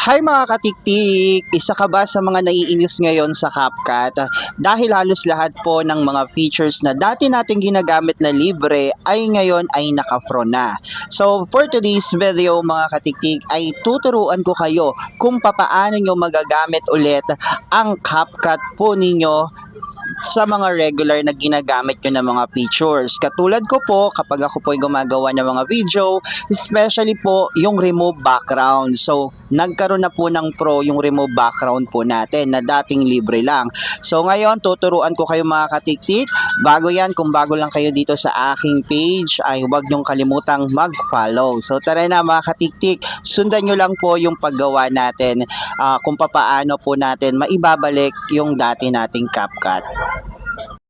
Hi mga katiktik! Isa ka ba sa mga naiinis ngayon sa CapCut? Dahil halos lahat po ng mga features na dati nating ginagamit na libre ay ngayon ay naka-pro na. So for today's video mga katiktik ay tuturuan ko kayo kung papaano nyo magagamit ulit ang CapCut po ninyo sa mga regular na ginagamit nyo ng mga features. Katulad ko po, kapag ako po ay gumagawa ng mga video, especially po yung remove background. So, nagkaroon na po ng pro yung remove background po natin na dating libre lang. So, ngayon, tuturuan ko kayo mga katiktik. Bago yan, kung bago lang kayo dito sa aking page, ay huwag nyong kalimutang mag-follow. So, tara na mga katiktik, sundan nyo lang po yung paggawa natin kung papaano po natin maibabalik yung dati nating CapCut.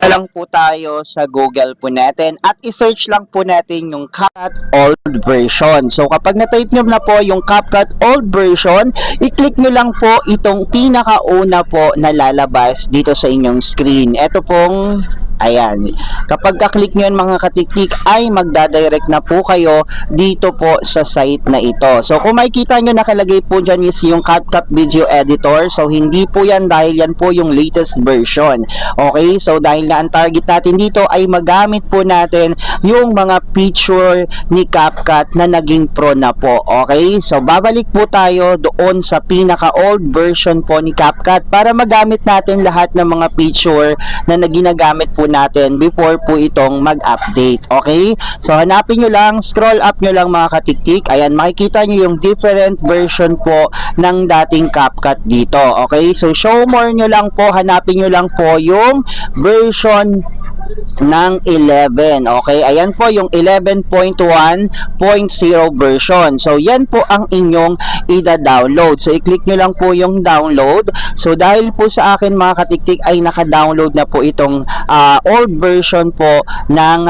Lang po tayo sa Google po natin at i-search lang po natin yung CapCut old version. So kapag na-type nyo na po yung CapCut old version, i-click nyo lang po itong pinakauna po na lalabas dito sa inyong screen. Ito pong ayan. Kapag ka-click nyo yan mga katiktik ay magdadirect na po kayo dito po sa site na ito. So kung makikita nyo nakalagay po dyan is yung CapCut Video Editor. So hindi po yan dahil yan po yung latest version. Okay? So dahil na ang target natin dito ay magamit po natin yung mga feature ni CapCut na naging pro na po. Okay? So babalik po tayo doon sa pinaka-old version po ni CapCut para magamit natin lahat ng mga feature na ginagamit po natin before po itong mag-update. Okay? So hanapin nyo lang, scroll up nyo lang mga katiktik. Ayan, makikita nyo yung different version po ng dating CapCut dito. Okay? So show more nyo lang po, hanapin nyo lang po yung version ng 11. Okay? Ayan po yung 11.1.0 version. So yan po ang inyong ida-download. So i-click nyo lang po yung download. So dahil po sa akin mga katiktik ay naka-download na po itong old version po ng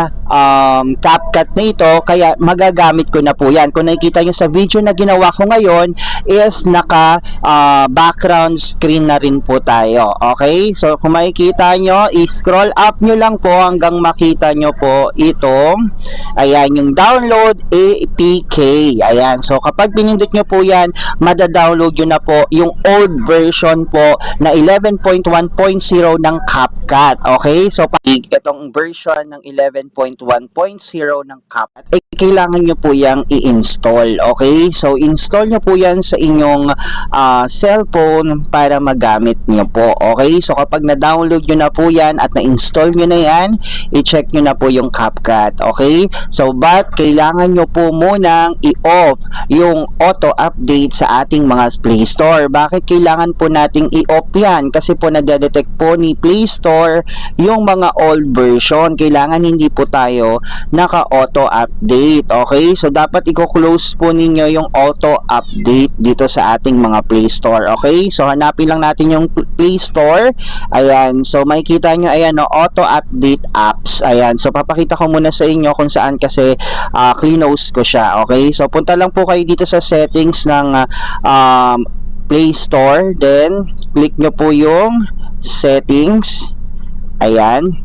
CapCut na ito, kaya magagamit ko na po yan. Kung nakikita nyo sa video na ginawa ko ngayon is naka background screen na rin po tayo. Okay? So kung makikita nyo, i-scroll up nyo lang po hanggang makita nyo po itong ayan, yung download APK. Ayan. So kapag pinindot nyo po yan, madadownload nyo na po yung old version po na 11.1.0 ng CapCut. Okay? So itong version ng 11.1.0 ng CapCut ay kailangan nyo po yung i-install. Okay? So install nyo po yan sa inyong cellphone para magamit nyo po. Okay? So kapag na-download nyo na po yan at na-install nyo na yan, i-check nyo na po yung CapCut. Okay? So but kailangan nyo po munang i-off yung auto-update sa ating mga Play Store. Bakit kailangan po nating i-off yan? Kasi po nadedetect po ni Play Store yung mga old version. Kailangan hindi po tayo naka-auto-update. Okay? So dapat i-close po ninyo yung auto-update dito sa ating mga Play Store. Okay? So hanapin lang natin yung Play Store. Ayan. So makikita nyo, ayan, no, auto-update apps. Ayan. So papakita ko muna sa inyo kung saan kasi close ko siya. Okay? So punta lang po kayo dito sa settings ng Play Store. Then click nyo po yung settings. Ayan.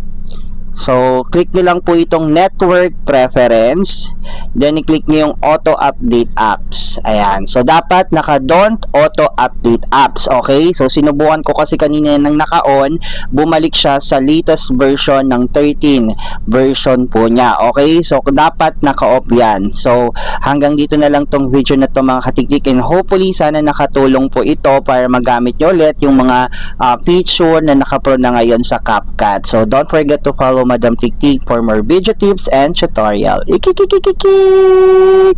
So, click nyo lang po itong network preference. Then, i-click nyo yung auto-update apps. Ayan. So, dapat naka-don't auto-update apps. Okay? So, sinubukan ko kasi kanina nang naka-on, bumalik siya sa latest version ng 13 version po niya. Okay? So, dapat naka-off yan. So, hanggang dito na lang tong video na to mga katiktik. And hopefully, sana nakatulong po ito para magamit nyo ulit yung mga feature na naka-pro na ngayon sa CapCut. So, don't forget to follow Madam Tiktik for more video tips and tutorial. Ikikikikikik!